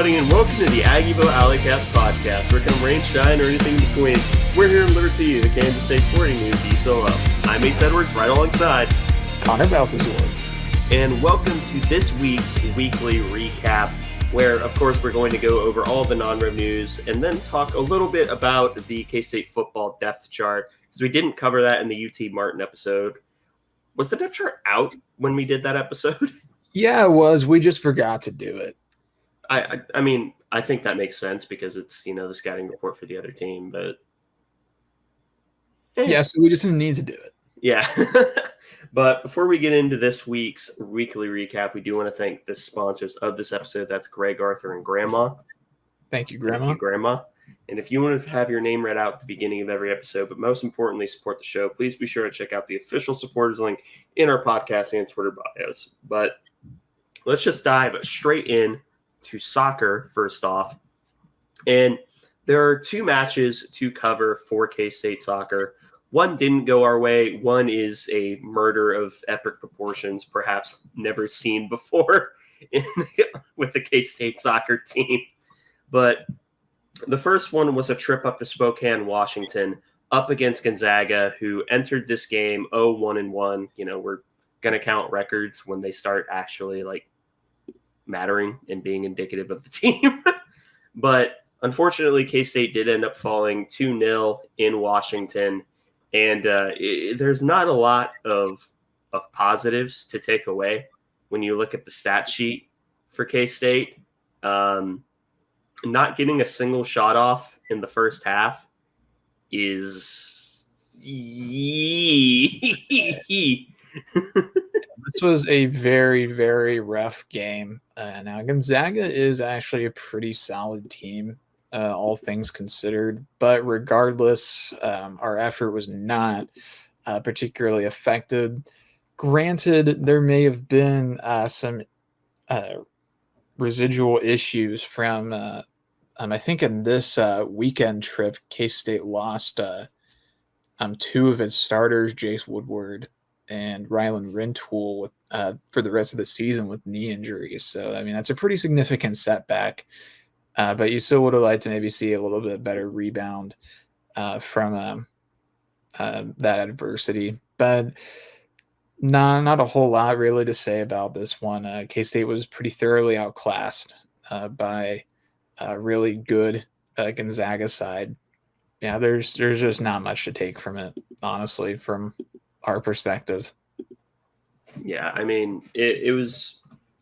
everybody, and welcome to the Aggieville Alleycats podcast, where come rain, shine, or anything in between. We're here to deliver to you the Kansas State sporting news you so love. I'm Ace Edwards, right alongside Connor Baltazar. And welcome to this week's weekly recap, where, of course, we're going to go over all the non-rev news and then talk a little bit about the K-State football depth chart, because we didn't cover that in the UT Martin episode. Was the depth chart out when we did that episode? Yeah, it was. We just forgot to do it. I mean, I think that makes sense because it's, the scouting report for the other team, but... Yeah, so we just didn't need to do it. Yeah. But before we get into this week's weekly recap, we do want to thank the sponsors of this episode. That's Greg, Arthur, and Grandma. Thank you, Grandma. Thank you, Grandma. And if you want to have your name read out at the beginning of every episode, but most importantly, support the show, please be sure to check out the official supporters link in our podcast and Twitter bios. But let's just dive straight in to soccer first off. And there are two matches to cover for K-State soccer. One didn't go our way. One is a murder of epic proportions, perhaps never seen before with the K-State soccer team. But the first one was a trip up to Spokane, Washington, up against Gonzaga, who entered this game 0-1-1. We're going to count records when they start actually mattering and being indicative of the team. But unfortunately, K-State did end up falling 2-0 in Washington. And there's not a lot of positives to take away when you look at the stat sheet for K-State. Not getting a single shot off in the first half is... This was a very, very rough game. Now, Gonzaga is actually a pretty solid team, all things considered. But regardless, our effort was not particularly effective. Granted, there may have been some residual issues from, I think in this weekend trip, K-State lost two of its starters, Jace Woodward and Rylan Rintoul, for the rest of the season with knee injuries. So, that's a pretty significant setback. But you still would have liked to maybe see a little bit better rebound from that adversity. But not a whole lot really to say about this one. K-State was pretty thoroughly outclassed by a really good Gonzaga side. Yeah, there's just not much to take from it, honestly, from our perspective. Yeah, it was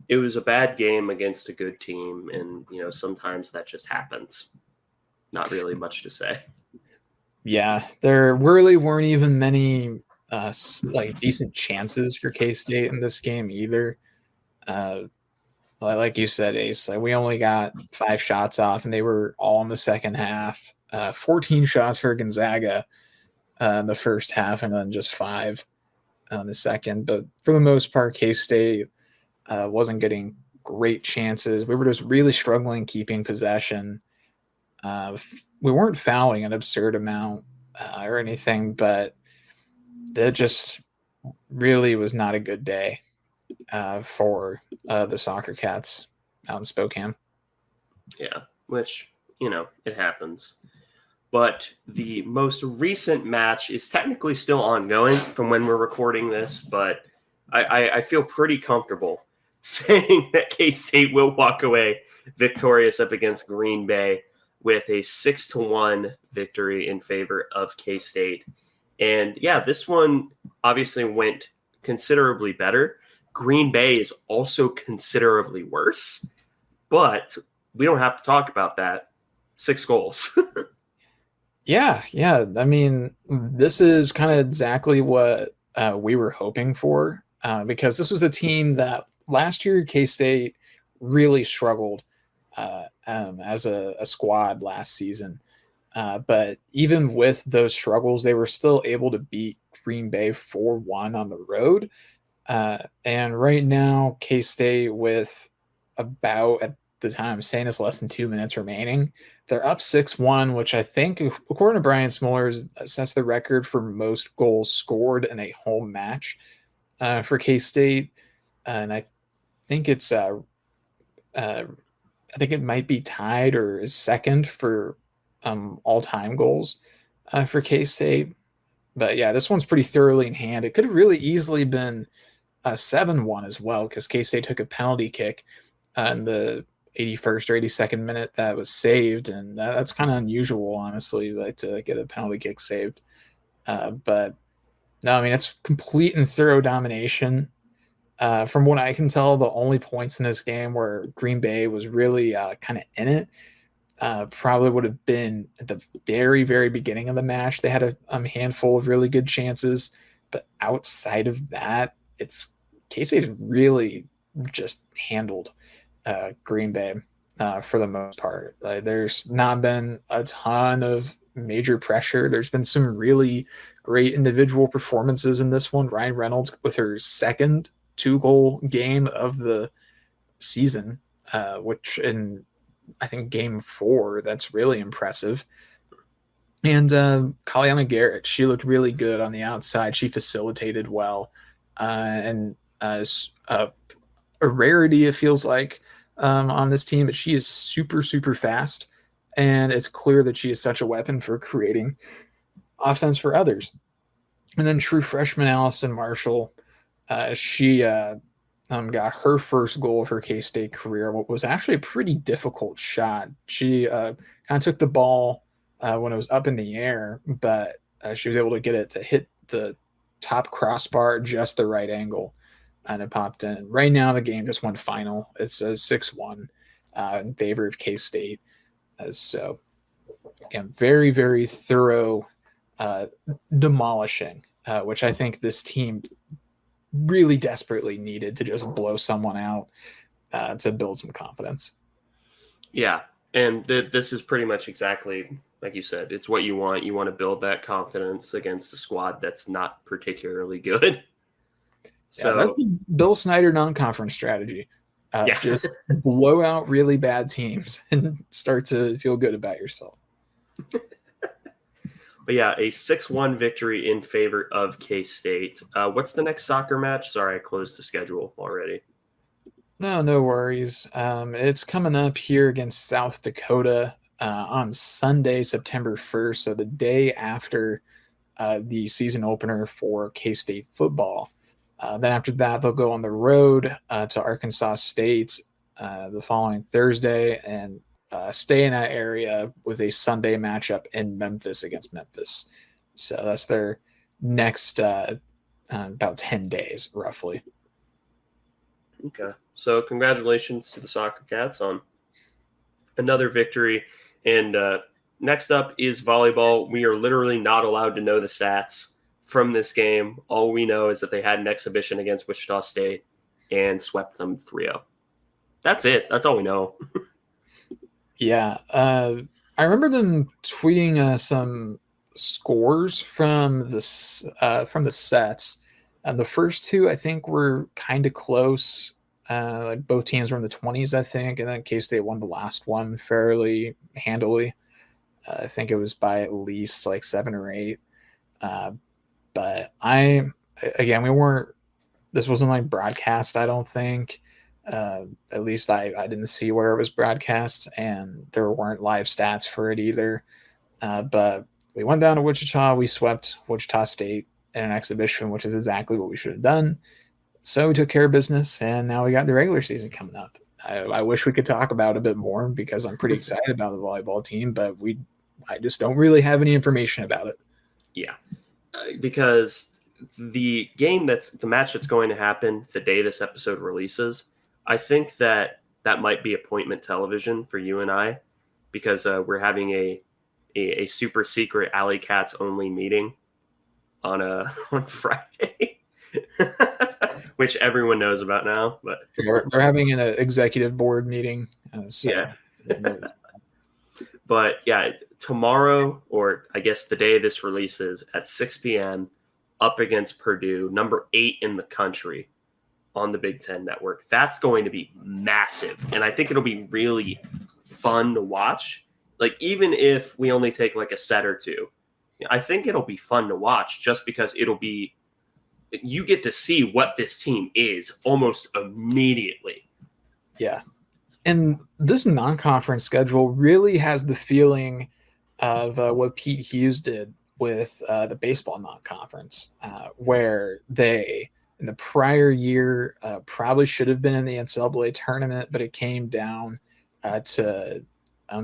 a bad game against a good team, and sometimes that just happens. Not really much to say. Yeah, there really weren't even many decent chances for K-State in this game either. Like you said, Ace, we only got 5 shots off, and they were all in the second half. 14 shots for Gonzaga in the first half, and then just 5 in the second. But for the most part, K-State wasn't getting great chances. We were just really struggling keeping possession. We weren't fouling an absurd amount or anything, but that just really was not a good day for the Soccer Cats out in Spokane. Yeah, which, it happens. But the most recent match is technically still ongoing from when we're recording this, but I feel pretty comfortable saying that K-State will walk away victorious up against Green Bay with a 6-1 victory in favor of K-State. And yeah, this one obviously went considerably better. Green Bay is also considerably worse, but we don't have to talk about that. 6 goals. Yeah. This is kind of exactly what we were hoping for, because this was a team that last year K-State really struggled as a squad last season. But even with those struggles, they were still able to beat Green Bay 4-1 on the road. And right now, K-State with about, at the time I'm saying, it's less than 2 minutes remaining, they're up 6-1, which I think, according to Brian Smoller, sets the record for most goals scored in a home match for K-State. And I think it's I think it might be tied or is second for all-time goals for K-State. But yeah, this one's pretty thoroughly in hand. It could have really easily been a 7-1 as well, because K-State took a penalty kick in the 81st or 82nd minute that was saved, and that's kind of unusual, honestly, like to get a penalty kick saved. But no, I mean, it's complete and thorough domination. From what I can tell, the only points in this game where Green Bay was really kind of in it probably would have been at the very, very beginning of the match. They had a handful of really good chances, but outside of that, it's K-State really just handled Green Bay for the most part. There's not been a ton of major pressure. There's been some really great individual performances in this one. Ryan Reynolds with her second 2-goal game of the season, which in I think game 4, that's really impressive. And Kalyana Garrett, she looked really good on the outside. She facilitated well, and a rarity it feels like on this team. But she is super, super fast, and it's clear that she is such a weapon for creating offense for others. And then true freshman Allison Marshall, she got her first goal of her K-State career, what was actually a pretty difficult shot. She kind of took the ball when it was up in the air, but she was able to get it to hit the top crossbar just the right angle, and it popped in. Right now, the game just went final. It's a 6-1 in favor of K-State. So, yeah, very, very thorough demolishing, which I think this team really desperately needed to just blow someone out to build some confidence. Yeah, and this is pretty much exactly like you said. It's what you want. You want to build that confidence against a squad that's not particularly good. So that's the Bill Snyder non-conference strategy. Yeah. Just blow out really bad teams and start to feel good about yourself. But yeah, a 6-1 victory in favor of K-State. What's the next soccer match? Sorry, I closed the schedule already. No worries. It's coming up here against South Dakota on Sunday, September 1st, so the day after the season opener for K-State football. Then after that, they'll go on the road to Arkansas State the following Thursday and stay in that area with a Sunday matchup in Memphis against Memphis. So that's their next about 10 days, roughly. Okay. So congratulations to the Soccer Cats on another victory. And next up is volleyball. We are literally not allowed to know the stats from this game. All we know is that they had an exhibition against Wichita State and swept them 3-0. That's it. That's all we know. Yeah. I remember them tweeting some scores from the sets. And the first two, I think, were kind of close. Like both teams were in the 20s, I think. And then K-State won the last one fairly handily. I think it was by at least like 7 or 8. But this wasn't like broadcast, I don't think. At least I didn't see where it was broadcast, and there weren't live stats for it either. But we went down to Wichita. We swept Wichita State in an exhibition, which is exactly what we should have done. So we took care of business, and now we got the regular season coming up. I wish we could talk about it a bit more because I'm pretty excited about the volleyball team, but I just don't really have any information about it. Yeah, because the match that's going to happen the day this episode releases, I think that might be appointment television for you and I, because we're having a super secret Alleycats only meeting on Friday, which everyone knows about now. But they're having an executive board meeting. Yeah. But yeah, tomorrow, or I guess the day this releases, at 6 p.m., up against Purdue, number 8 in the country on the Big Ten Network. That's going to be massive. And I think it'll be really fun to watch. Like, even if we only take like a set or two, I think it'll be fun to watch just because you get to see what this team is almost immediately. Yeah. And this non-conference schedule really has the feeling of what Pete Hughes did with the baseball non-conference, where they in the prior year probably should have been in the NCAA tournament, but it came down to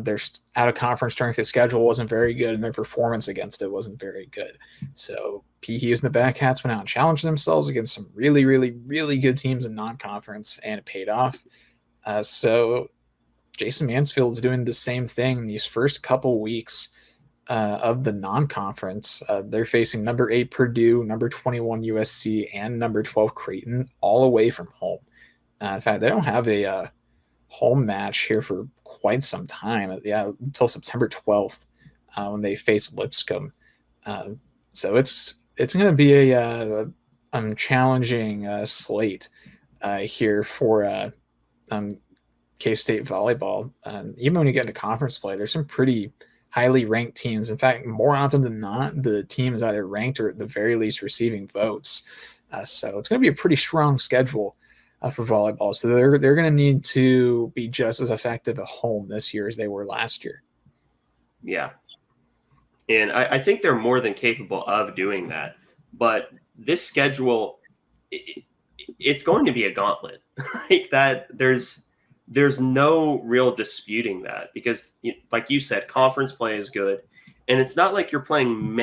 their out of conference strength of schedule wasn't very good, and their performance against it wasn't very good. So Pete Hughes and the Bearcats went out and challenged themselves against some really, really, really good teams in non-conference, and it paid off. So Jason Mansfield is doing the same thing these first couple weeks of the non-conference. They're facing number 8 Purdue, number 21 USC, and number 12 Creighton, all away from home. In fact, they don't have a home match here for quite some time. Yeah, until September 12th when they face Lipscomb. So it's going to be a challenging slate here for K-State volleyball. Even when you get into conference play, there's some pretty highly ranked teams. In fact, more often than not, the team is either ranked or at the very least receiving votes. So it's going to be a pretty strong schedule for volleyball. So they're going to need to be just as effective at home this year as they were last year. Yeah. And I think they're more than capable of doing that. But this schedule, it's going to be a gauntlet. Like that, there's no real disputing that because, like you said, conference play is good. And it's not like you're playing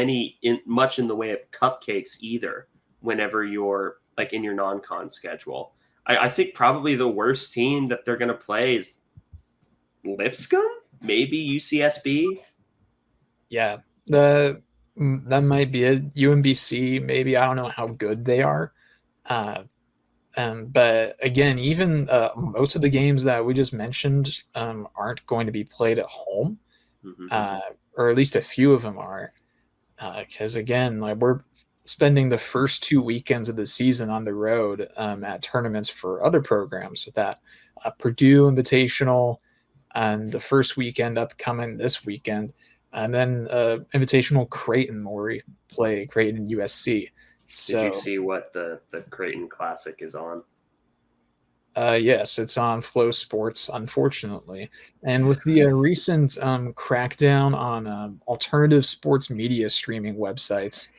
much in the way of cupcakes either whenever you're like in your non-con schedule. I think probably the worst team that they're going to play is Lipscomb, maybe UCSB. Yeah, that might be a UMBC. Maybe I don't know how good they are, but again, even most of the games that we just mentioned aren't going to be played at home, or at least a few of them are, because again, like we're spending the first 2 weekends of the season on the road at tournaments for other programs with that Purdue Invitational and the first weekend upcoming this weekend, and then Invitational Creighton where we play Creighton USC. So, did you see what the Creighton Classic is on? Yes, it's on Flow Sports, unfortunately. And with the recent crackdown on alternative sports media streaming websites,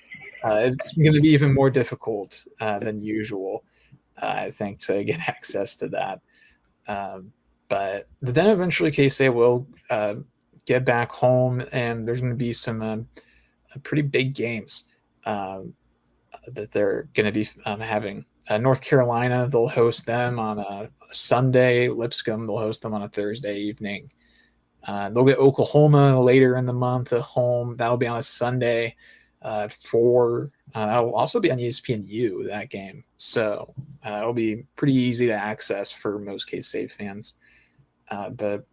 it's going to be even more difficult than usual, I think, to get access to that. But then eventually K-State will get back home, and there's going to be some pretty big games that they're going to be having. North Carolina, they'll host them on a Sunday. Lipscomb, they'll host them on a Thursday evening. They'll get Oklahoma later in the month at home. That'll be on a Sunday. That'll also be on ESPNU, that game. So it'll be pretty easy to access for most K-State fans. But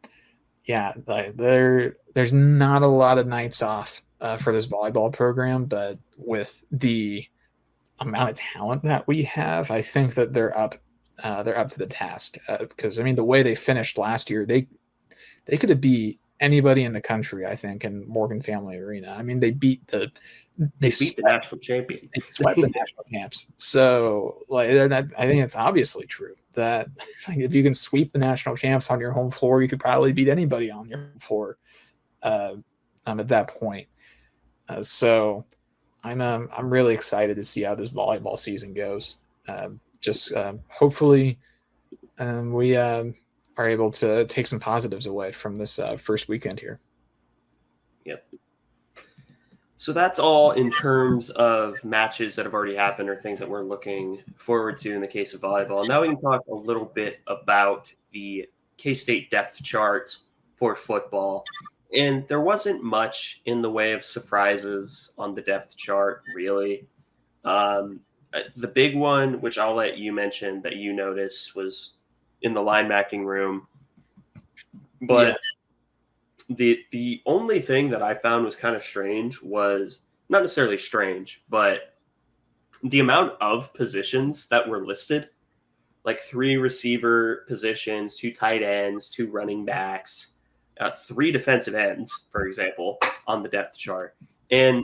yeah, there's not a lot of nights off for this volleyball program, but with the amount of talent that we have, I think that they're up to the task. Because I mean, the way they finished last year, they could have beat anybody in the country, I think, in Morgan Family Arena. I mean, they beat the national champion. They swept the national champs. So, like, I think it's obviously true that like, if you can sweep the national champs on your home floor, you could probably beat anybody on your home floor at that point. So, I'm really excited to see how this volleyball season goes. Hopefully, we are able to take some positives away from this first weekend here. Yep. So that's all in terms of matches that have already happened or things that we're looking forward to in the case of volleyball. Now we can talk a little bit about the K-State depth chart for football. And there wasn't much in the way of surprises on the depth chart, really. The big one, which I'll let you mention that you noticed, was in the linebacking room. But the only thing that I found was kind of strange was not necessarily strange, but the amount of positions that were listed, like 3 receiver positions, 2 tight ends, 2 running backs, 3 defensive ends, for example, on the depth chart. And,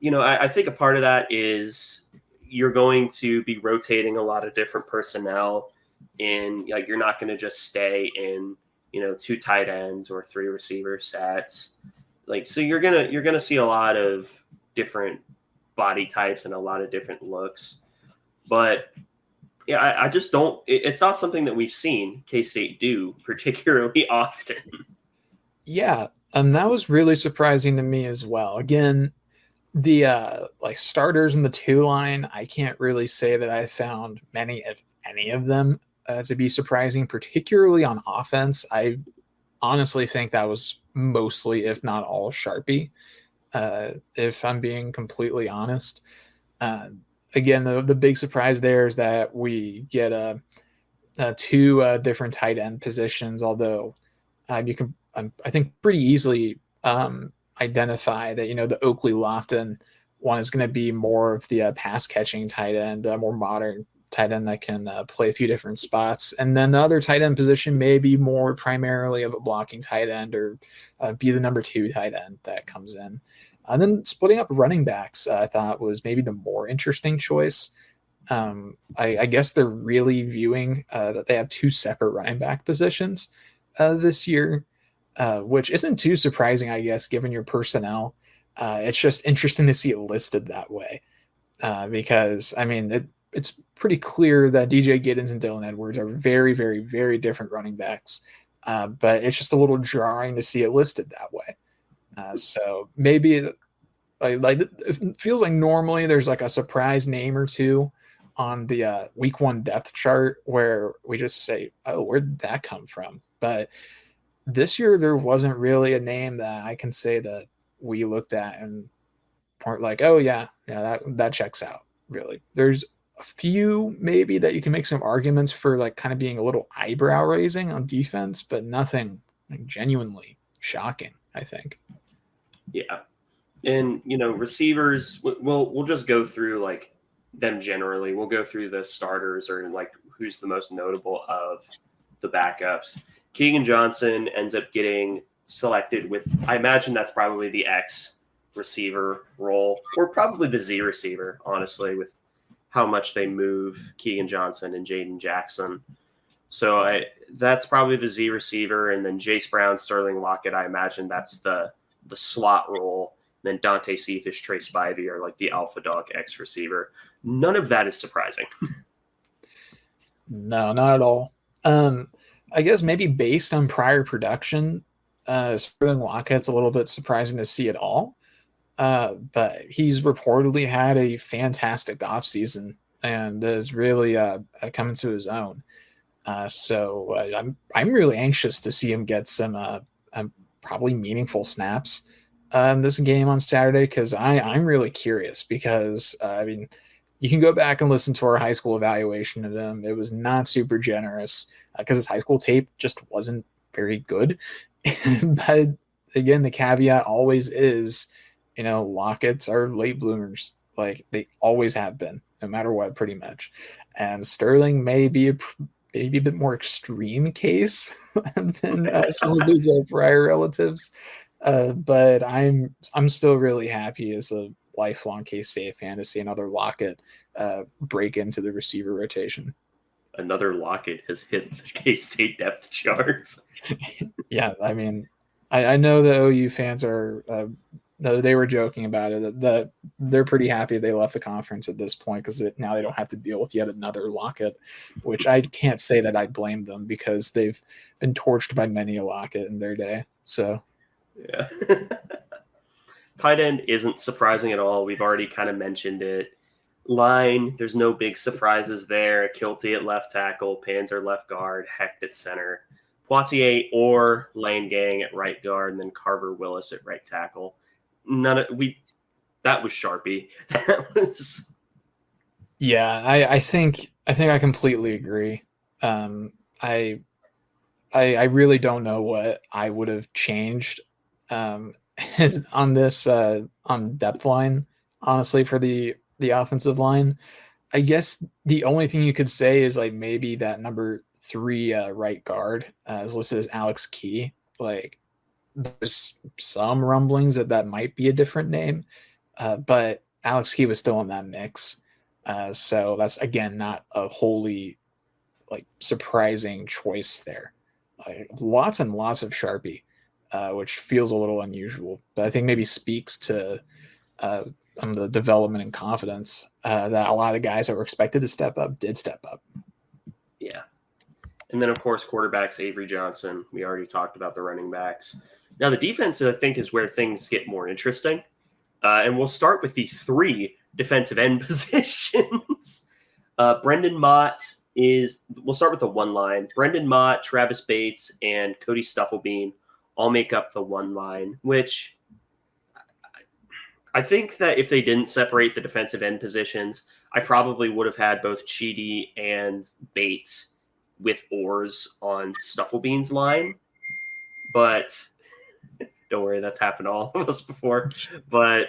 I think a part of that is you're going to be rotating a lot of different personnel, and like you're not going to just stay in 2 tight ends or 3 receiver sets. Like, so you're gonna see a lot of different body types and a lot of different looks. But yeah, I just don't. It's not something that we've seen K-State do particularly often. Yeah, that was really surprising to me as well. Again, the like starters in the 2 line, I can't really say that I found many, if any of them, to be surprising, particularly on offense. I honestly think that was mostly, if not all, Sharpie. If I'm being completely honest, uh, again, the big surprise there is that we get 2 different tight end positions. Although you can, I think, pretty easily identify that the Oakley Lofton one is going to be more of the pass catching tight end, more modern tight end that can play a few different spots, and then the other tight end position may be more primarily of a blocking tight end or be the number 2 tight end that comes in. And then splitting up running backs, I thought was maybe the more interesting choice. I guess they're really viewing that they have 2 separate running back positions this year, which isn't too surprising, I guess, given your personnel. It's just interesting to see it listed that way because, I mean, it's pretty clear that DJ Giddens and Dylan Edwards are very, very, very different running backs, but it's just a little jarring to see it listed that way. So maybe it feels like normally there's like a surprise name or two on the week 1 depth chart where we just say, oh, where did that come from? But this year there wasn't really a name that I can say that we looked at and weren't like, oh yeah, that checks out. Really, there's a few maybe that you can make some arguments for, like kind of being a little eyebrow raising on defense, but nothing like genuinely shocking, I think. Yeah, and receivers. We'll just go through like them generally. We'll go through the starters or like who's the most notable of the backups. Keegan Johnson ends up getting selected with, I imagine that's probably the X receiver role, or probably the Z receiver, honestly, with how much they move Keegan Johnson and Jaden Jackson. So that's probably the Z receiver, and then Jace Brown, Sterling Lockett, I imagine that's the slot role. And then Dante Cephas, Trey Spivey are like the alpha dog X receiver. None of that is surprising. No, not at all. I guess maybe based on prior production, Sterling Lockett's a little bit surprising to see at all. But he's reportedly had a fantastic offseason and is really coming to his own. So I'm really anxious to see him get some probably meaningful snaps in this game on Saturday, because I'm really curious because I mean, you can go back and listen to our high school evaluation of him. It was not super generous because his high school tape just wasn't very good. But again, the caveat always is, Lockets are late bloomers. Like they always have been, no matter what, pretty much. And Sterling may be maybe a bit more extreme case than some of his prior relatives. But I'm still really happy as a lifelong K-State fan to see another Lockett break into the receiver rotation. Another Lockett has hit the K-State depth charts. Yeah, I mean, I know the OU fans are they were joking about it, that they're pretty happy they left the conference at this point because now they don't have to deal with yet another Lockett, which I can't say that I blame them because they've been torched by many a Lockett in their day. So yeah. Tight end isn't surprising at all. We've already kind of mentioned it. Line, there's no big surprises there. Kilty at left tackle, Panzer left guard, Hecht at center, Poitier or Lane Gang at right guard, and then Carver Willis at right tackle. That was Sharpie. That was. Yeah, I think I completely agree. I really don't know what I would have changed on this on depth line, honestly, for the offensive line. I guess the only thing you could say is like maybe that number 3 right guard is listed as Alex Key. Like there's some rumblings that might be a different name, but Alex Key was still in that mix. So that's again not a wholly like surprising choice there. lots and lots of Sharpie, which feels a little unusual, but I think maybe speaks to the development and confidence that a lot of the guys that were expected to step up did step up. Yeah. And then, of course, quarterbacks, Avery Johnson. We already talked about the running backs. Now, the defense, I think, is where things get more interesting. And we'll start with the 3 defensive end positions. Brendan Mott we'll start with the one line. Brendan Mott, Travis Bates, and Cody Stufflebean all make up the one line, which I think that if they didn't separate the defensive end positions, I probably would have had both Cheedy and Bates with oars on Stufflebean's line. But don't worry, that's happened to all of us before. But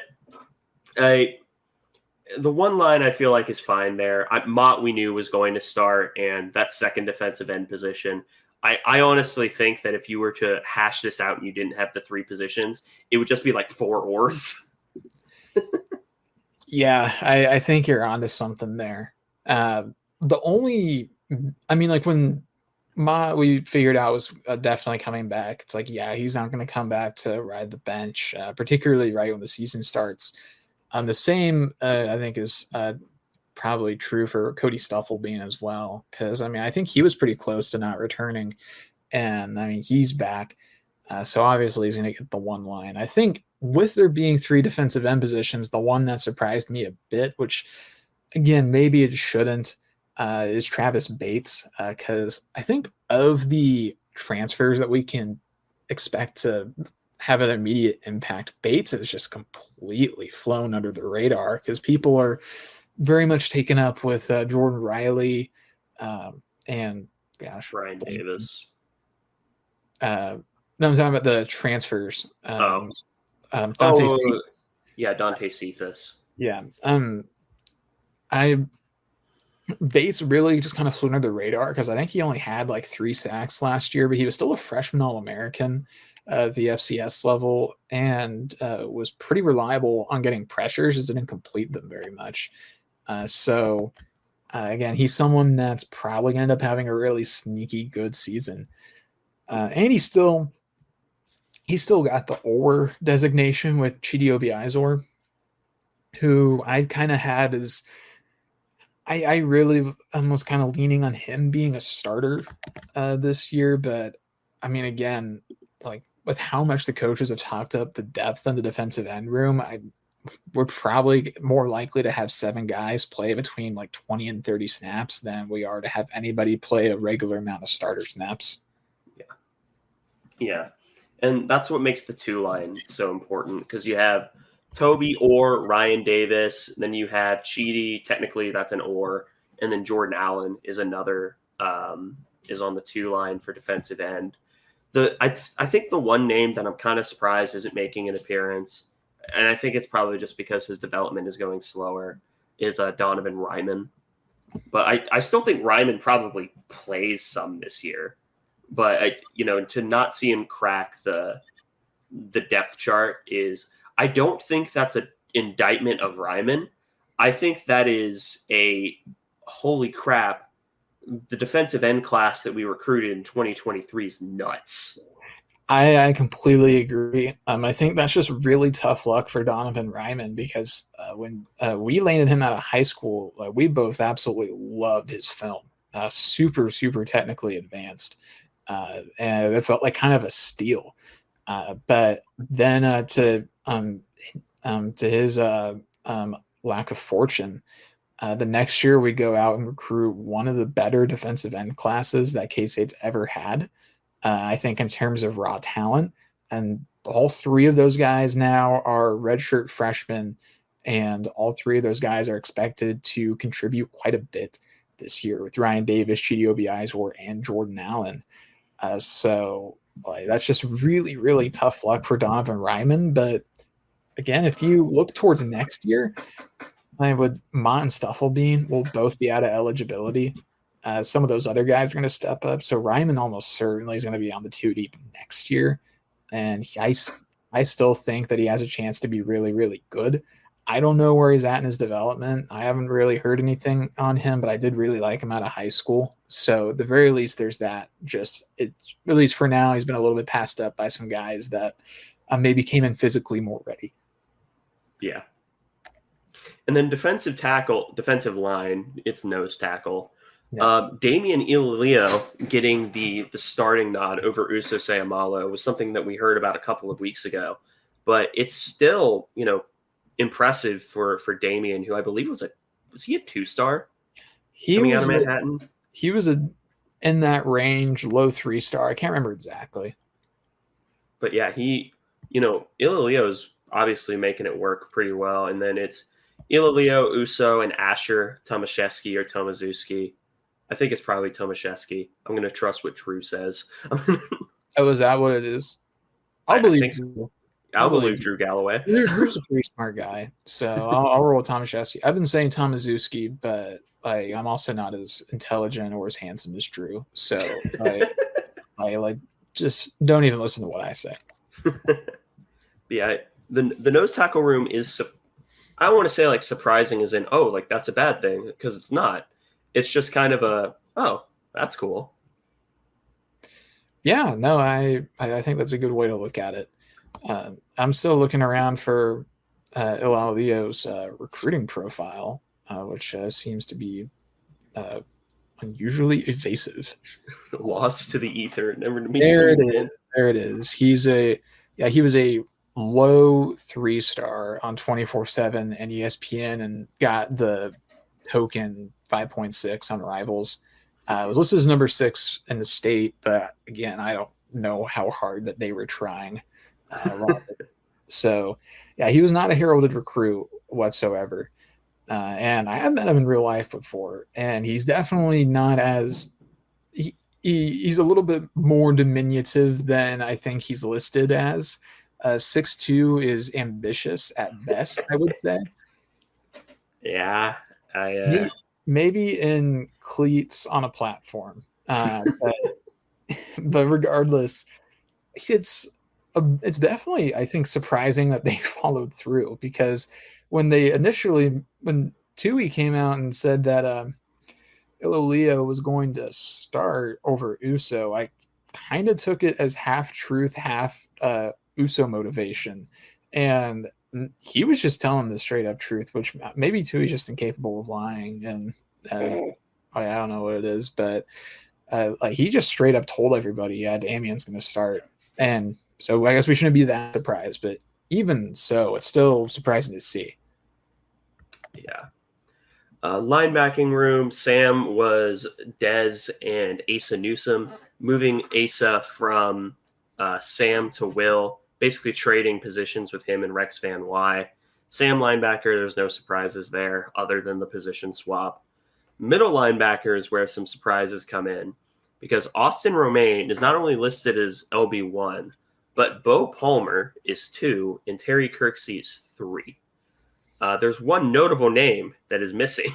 the one line I feel like is fine there. Mott we knew was going to start, and that second defensive end position. I honestly think that if you were to hash this out and you didn't have the 3 positions, it would just be like 4 oars. Yeah, I think you're onto something there. When we figured out was definitely coming back, it's like, yeah, he's not going to come back to ride the bench, particularly right when the season starts. The same, I think, is probably true for Cody Stufflebean as well, because I think he was pretty close to not returning, and he's back. So obviously he's going to get the one line. I think with there being 3 defensive end positions, the one that surprised me a bit, which again, maybe it shouldn't, is Travis Bates. Because I think of the transfers that we can expect to have an immediate impact, Bates has just completely flown under the radar because people are very much taken up with Jordan Riley and Ryan Davis. No, I'm talking about the transfers. Dante Cephas. Yeah, Dante Cephas. Yeah. Bates really just kind of flew under the radar because I think he only had like 3 sacks last year, but he was still a freshman All-American at the FCS level and was pretty reliable on getting pressures, just didn't complete them very much. Again, he's someone that's probably going to end up having a really sneaky good season. And he's still got the OR designation with Chidi Obiizor, who I kind of had as I really was kind of leaning on him being a starter this year. But again, like with how much the coaches have talked up the depth on the defensive end room, we're probably more likely to have 7 guys play between like 20 and 30 snaps than we are to have anybody play a regular amount of starter snaps. Yeah. And that's what makes the 2 line so important, because you have Toby or Ryan Davis, then you have Cheedy, technically that's an or, and then Jordan Allen is another, is on the 2 line for defensive end. I think the one name that I'm kind of surprised isn't making an appearance, and I think it's probably just because his development is going slower, is Donovan Ryman. But I still think Ryman probably plays some this year. But to not see him crack the depth chart I don't think that's an indictment of Ryman. I think that is a holy crap. The defensive end class that we recruited in 2023 is nuts. I completely agree. I think that's just really tough luck for Donovan Ryman because when we landed him out of high school, we both absolutely loved his film. Super, super technically advanced. And it felt like kind of a steal. But then to his lack of fortune, the next year we go out and recruit one of the better defensive end classes that K-State's ever had. I think in terms of raw talent, and all 3 of those guys now are redshirt freshmen, and all 3 of those guys are expected to contribute quite a bit this year with Ryan Davis, Chidi Obiizor, and Jordan Allen. So that's just really, really tough luck for Donovan Ryman. But again, if you look towards next year, Mott and Stufflebean will both be out of eligibility. Some of those other guys are going to step up. So Ryman almost certainly is going to be on the 2 deep next year. And I still think that he has a chance to be really, really good. I don't know where he's at in his development. I haven't really heard anything on him, but I did really like him out of high school. So at the very least, there's that. Just it's at least for now, he's been a little bit passed up by some guys that maybe came in physically more ready. Yeah. And then defensive line, it's nose tackle. Yeah. Damian Ilalio getting the starting nod over Uso Sayamalo was something that we heard about a couple of weeks ago. But it's still, impressive for Damian, who I believe was he a 2-star coming out of Manhattan? He was in that range, low 3-star. I can't remember exactly. But yeah, Ilalio is obviously making it work pretty well. And then it's Ilalio, Uso, and Asher Tomaszewski or Tomaszewski. I think it's probably Tomaszewski. I'm going to trust what Drew says. Oh, is that what it is? I'll believe Drew Galloway. Drew's a pretty smart guy, so I'll roll with Tomaszewski. I've been saying Tomaszewski, but I'm also not as intelligent or as handsome as Drew. So I just don't even listen to what I say. Yeah, the nose tackle room is, I don't want to say like surprising as in, oh, like that's a bad thing, because it's not. It's just kind of oh, that's cool. Yeah, no, I think that's a good way to look at it. I'm still looking around for Ilalio's recruiting profile, which seems to be unusually evasive. Lost to the ether, never to be seen again. There it is. He was a low 3-star on 24/7 and ESPN, and got the token 5.6 on Rivals. It was listed as number 6 in the state, but again, I don't know how hard that they were trying. So, yeah, he was not a heralded recruit whatsoever. And I have met him in real life before, and he's definitely not as he's a little bit more diminutive than I think he's listed as. 6'2" is ambitious at best, I would say. Yeah, maybe in cleats on a platform, but regardless, it's definitely, I think, surprising that they followed through, because when Tui came out and said that Ilalio was going to start over Uso, I kind of took it as half truth, half Uso motivation, and he was just telling the straight up truth, which maybe Tui's just incapable of lying, and I don't know what it is, but he just straight up told everybody, yeah, Damian's going to start. And so I guess we shouldn't be that surprised, but even so, it's still surprising to see. Yeah. Linebacking room, Sam was Dez and Asa Newsom, moving Asa from Sam to Will, basically trading positions with him and Rex Van Wy. Sam linebacker, there's no surprises there other than the position swap. Middle linebacker is where some surprises come in, because Austin Romaine is not only listed as LB1, but Bo Palmer is 2 and Terry Kirksey is 3. There's one notable name that is missing.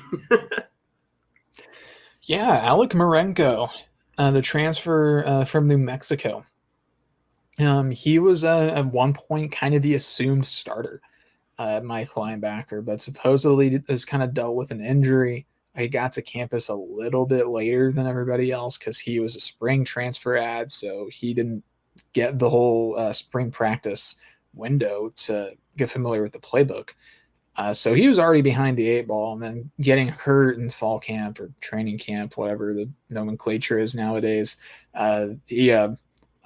Yeah, Alec Marenko, the transfer from New Mexico. He was at one point kind of the assumed starter at Mike linebacker, but supposedly has kind of dealt with an injury. He got to campus a little bit later than everybody else because he was a spring transfer ad, so he didn't get the whole spring practice window to get familiar with the playbook. So he was already behind the 8 ball, and then getting hurt in fall camp or training camp, whatever the nomenclature is nowadays, he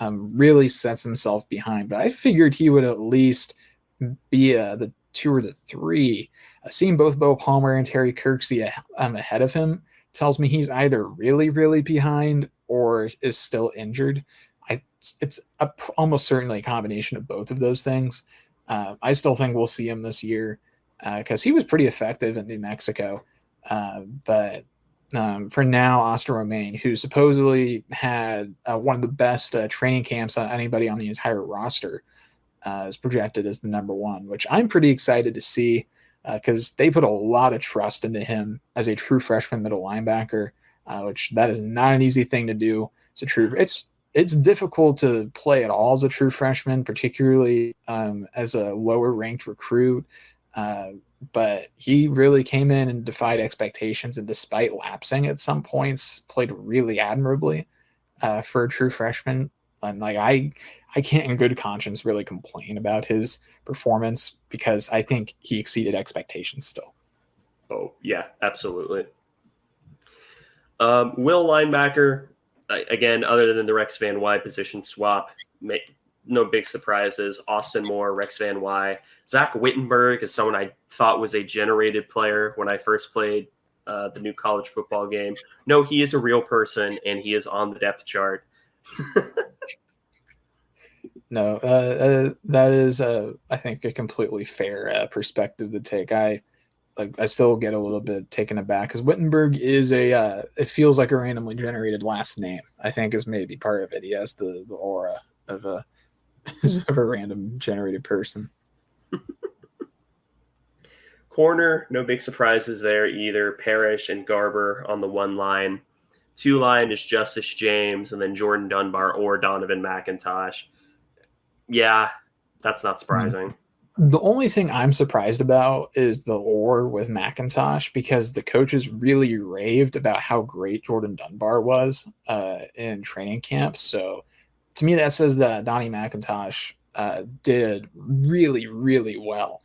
really sets himself behind. But I figured he would at least be the 2 or the 3. Seeing both Bo Palmer and Terry Kirksey ahead of him tells me he's either really, really behind or is still injured. It's almost certainly a combination of both of those things. I still think we'll see him this year because he was pretty effective in New Mexico. But for now, Austin Romaine, who supposedly had one of the best training camps on anybody on the entire roster, is projected as the number 1, which I'm pretty excited to see because they put a lot of trust into him as a true freshman middle linebacker, which that is not an easy thing to do. It's difficult to play at all as a true freshman, particularly as a lower ranked recruit. but he really came in and defied expectations, and despite lapsing at some points, played really admirably for a true freshman. And like I can't in good conscience really complain about his performance because I think he exceeded expectations still. Oh, yeah, absolutely. Will linebacker, again, other than the Rex Van Wy position swap, no big surprises. Austin Moore, Rex Van Wy. Zach Wittenberg is someone I thought was a generated player when I first played the new college football game. No, he is a real person, and he is on the depth chart. No, that is, I think, a completely fair perspective to take. I still get a little bit taken aback because Wittenberg is it feels like a randomly generated last name. I think is maybe part of it. He has the aura of a of a random generated person. Corner, no big surprises there either. Parrish and Garber on the one line. Two line is Justice James and then Jordan Dunbar or Donovan McIntosh. Yeah, that's not surprising. The only thing I'm surprised about is the or with McIntosh because the coaches really raved about how great Jordan Dunbar was in training camp. So to me, that says that Donnie McIntosh did really, really well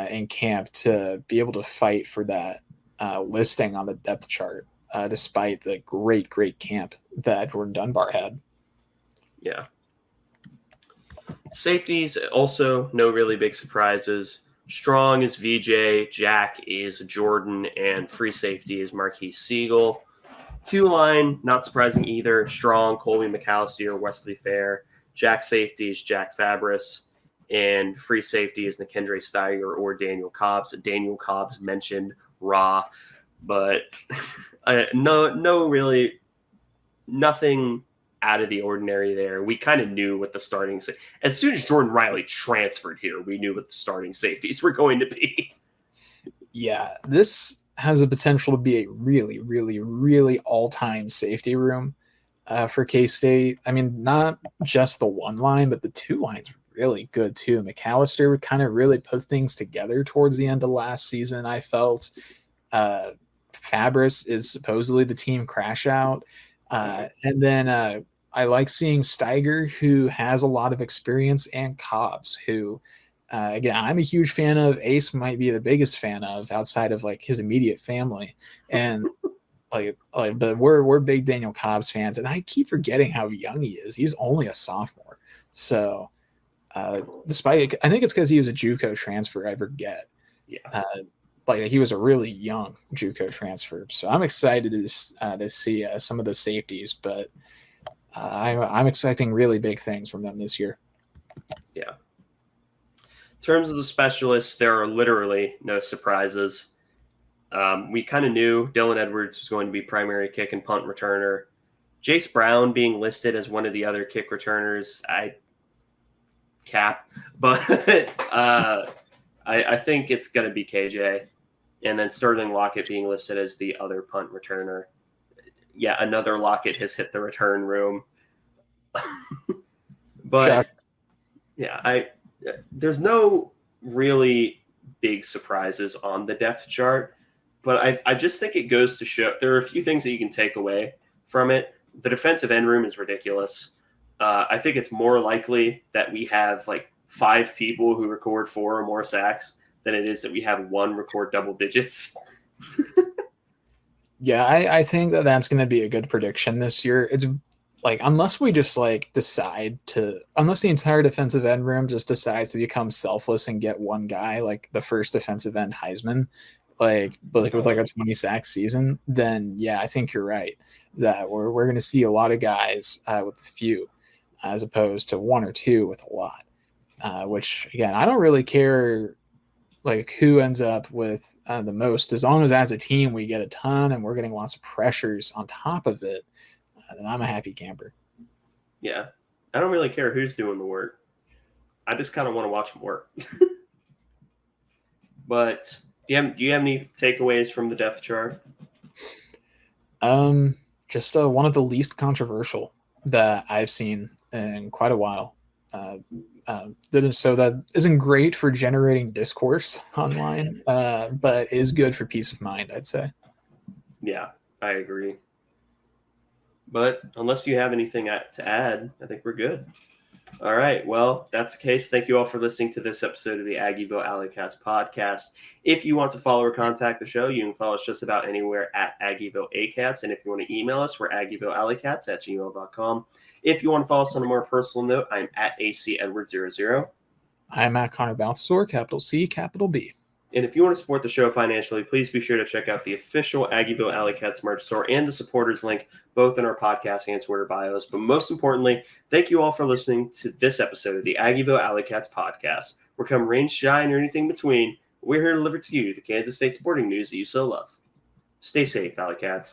in camp to be able to fight for that listing on the depth chart, despite the great, great camp that Jordan Dunbar had. Yeah. Safeties, also no really big surprises. Strong is VJ, Jack is Jordan, and free safety is Marquise Siegel. Two line, not surprising either. Strong, Colby McAllister, Wesley Fair. Jack safety is Jack Fabris. And free safety is Nikendre Steiger or Daniel Cobbs. Daniel Cobbs mentioned raw, but nothing out of the ordinary there. We kind of knew what the starting as soon as Jordan Riley transferred here, we knew what the starting safeties were going to be. Yeah, this has a potential to be a really, really, really all-time safety room for K-State. I mean, not just the one line, but the two lines really good too. McAllister would kind of really put things together towards the end of last season, I felt. Fabris is supposedly the team crash out. And then I like seeing Steiger, who has a lot of experience, and Cobbs, who, again, I'm a huge fan of. Ace might be the biggest fan of outside of like his immediate family, and but we're big Daniel Cobbs fans, and I keep forgetting how young he is. He's only a sophomore, so despite I think it's because he was a JUCO transfer. I forget. Yeah. He was a really young JUCO transfer, so I'm excited to see some of the safeties, but I'm expecting really big things from them this year. Yeah. In terms of the specialists, there are literally no surprises. We kind of knew Dylan Edwards was going to be primary kick and punt returner. Jace Brown being listed as one of the other kick returners, but I think it's going to be KJ. And then Sterling Lockett being listed as the other punt returner. Yeah, another Lockett has hit the return room. But yeah, there's no really big surprises on the depth chart. But I just think it goes to show there are a few things that you can take away from it. The defensive end room is ridiculous. I think it's more likely that we have like 5 people who record 4 or more sacks than it is that we have 1 record double digits. Yeah, I think that's going to be a good prediction this year. It's like, unless we just like unless the entire defensive end room just decides to become selfless and get one guy, like the first defensive end Heisman, with like a 20 sack season, then yeah, I think you're right that we're going to see a lot of guys with a few as opposed to 1 or 2 with a lot, which again, I don't really care like who ends up with the most, as long as a team we get a ton and we're getting lots of pressures on top of it, then I'm a happy camper. Yeah, I don't really care who's doing the work. I just kind of want to watch them work. But do you have any takeaways from the depth chart? Just one of the least controversial that I've seen in quite a while. So that isn't great for generating discourse online, but is good for peace of mind, I'd say. Yeah, I agree. But unless you have anything to add, I think we're good. All right. Well, if that's the case. Thank you all for listening to this episode of the Aggieville Alleycats podcast. If you want to follow or contact the show, you can follow us just about anywhere at Aggieville Alleycats. And if you want to email us, we're AggievilleAlleycats@gmail.com. If you want to follow us on a more personal note, I'm at ACEdward00. I'm at Connor Balthazar, capital C, capital B. And if you want to support the show financially, please be sure to check out the official Aggieville Alleycats merch store and the supporters link, both in our podcast and Twitter bios. But most importantly, thank you all for listening to this episode of the Aggieville Alleycats podcast. Where come rain, shine, or anything between, we're here to deliver to you the Kansas State sporting news that you so love. Stay safe, Alleycats.